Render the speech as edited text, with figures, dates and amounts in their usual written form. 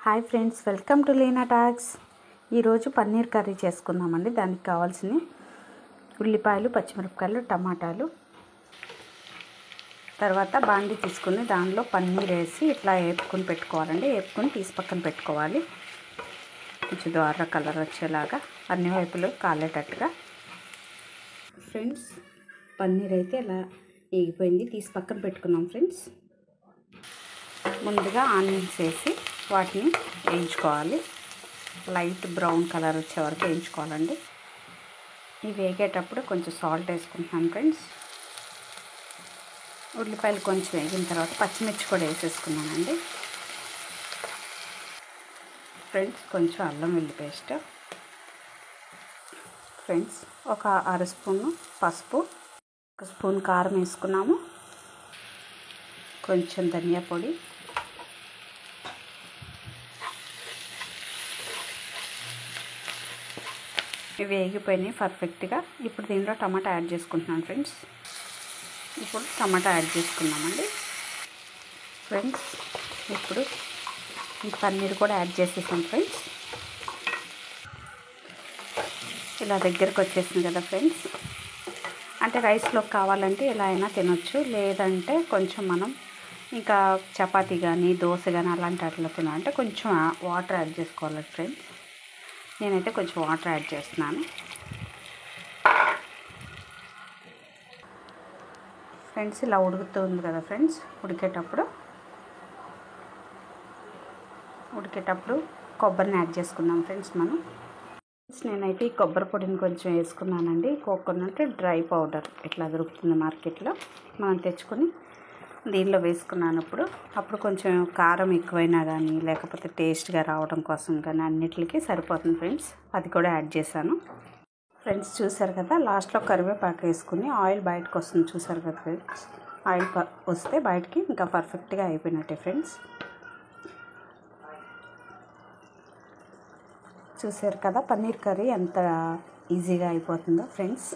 Hi friends, welcome to Leena talks. ఈరోజు paneer curry చేసుకుందామండి. దానికి కావాల్సిన ఉల్లిపాయలు, పచ్చిమిరపకాయలు, టమాటాలు, తర్వాత బాండి తీసుకుని దానిలో పన్నీర్ వేసి ఇట్లా వేపుకొని పెట్టుకోవాలండి. వేపుకొని తీసి పక్కన పెట్టుకోవాలి. కొంచెం దోర కలర్ వచ్చేలాగా అన్ని వైపులు కాలేటట్టుగా. ఫ్రెండ్స్, పన్నీర్ అయితే ఇలా వేగిపోయింది, తీసి పక్కన పెట్టుకున్నాం. ఫ్రెండ్స్, ముందుగా ఆనియన్స్ వేసి వాటిని వేయించుకోవాలి. లైట్ బ్రౌన్ కలర్ వచ్చే వరకు వేయించుకోవాలండి. ఇవి వేగేటప్పుడు కొంచెం సాల్ట్ వేసుకుంటున్నాను. ఫ్రెండ్స్, ఉల్లిపాయలు కొంచెం వేగిన తర్వాత పచ్చిమిర్చి కూడా వేసేసుకున్నానండి. ఫ్రెండ్స్, కొంచెం అల్లం వెల్లుల్లి పేస్ట్. ఫ్రెండ్స్, ఒక అర స్పూను పసుపు, ఒక స్పూన్ కారం వేసుకున్నాము. కొంచెం ధనియా పొడి, ఇవి వేగిపోయినాయి పర్ఫెక్ట్గా. ఇప్పుడు దీనిలో టమాటా యాడ్ చేసుకుంటున్నాను. ఫ్రెండ్స్, ఇప్పుడు టమాటా యాడ్ చేసుకున్నామండి. ఫ్రెండ్స్, ఇప్పుడు ఈ పన్నీర్ కూడా యాడ్ చేసేసాం. ఫ్రెండ్స్, ఇలా దగ్గరకు వచ్చేసింది కదా. ఫ్రెండ్స్, అంటే రైస్లో కావాలంటే ఎలా అయినా తినొచ్చు, లేదంటే కొంచెం మనం ఇంకా చపాతీ కానీ దోశ కానీ అలాంటి వాటిలో తినాలంటే కొంచెం వాటర్ యాడ్ చేసుకోవాలి. ఫ్రెండ్స్, నేనైతే కొంచెం వాటర్ యాడ్ చేస్తున్నాను. ఫ్రెండ్స్, ఇలా ఉడుకుతుంది కదా. ఫ్రెండ్స్, ఉడికేటప్పుడు కొబ్బరిని యాడ్ చేసుకుందాం. ఫ్రెండ్స్, నేనైతే ఈ కొబ్బరి పొడిని కొంచెం వేసుకున్నానండి. కోకోనట్ డ్రై పౌడర్ ఇట్లా దొరుకుతుంది మార్కెట్లో, మనం తెచ్చుకొని దీనిలో వేసుకున్నాను. అప్పుడు కొంచెం కారం ఎక్కువైనా కానీ లేకపోతే టేస్ట్గా రావడం కోసం కానీ అన్నిటికీ సరిపోతుంది. ఫ్రెండ్స్, అది కూడా యాడ్ చేశాను. ఫ్రెండ్స్, చూసారు కదా, లాస్ట్లో కరివేపాకు వేసుకుని ఆయిల్ బయటకు వస్తుంది. చూసారు కదా ఫ్రెండ్స్, ఆయిల్ వస్తే బయటికి ఇంకా పర్ఫెక్ట్గా అయిపోయినట్టే. ఫ్రెండ్స్, చూసారు కదా పన్నీర్ కర్రీ ఎంత ఈజీగా అయిపోతుందో. ఫ్రెండ్స్,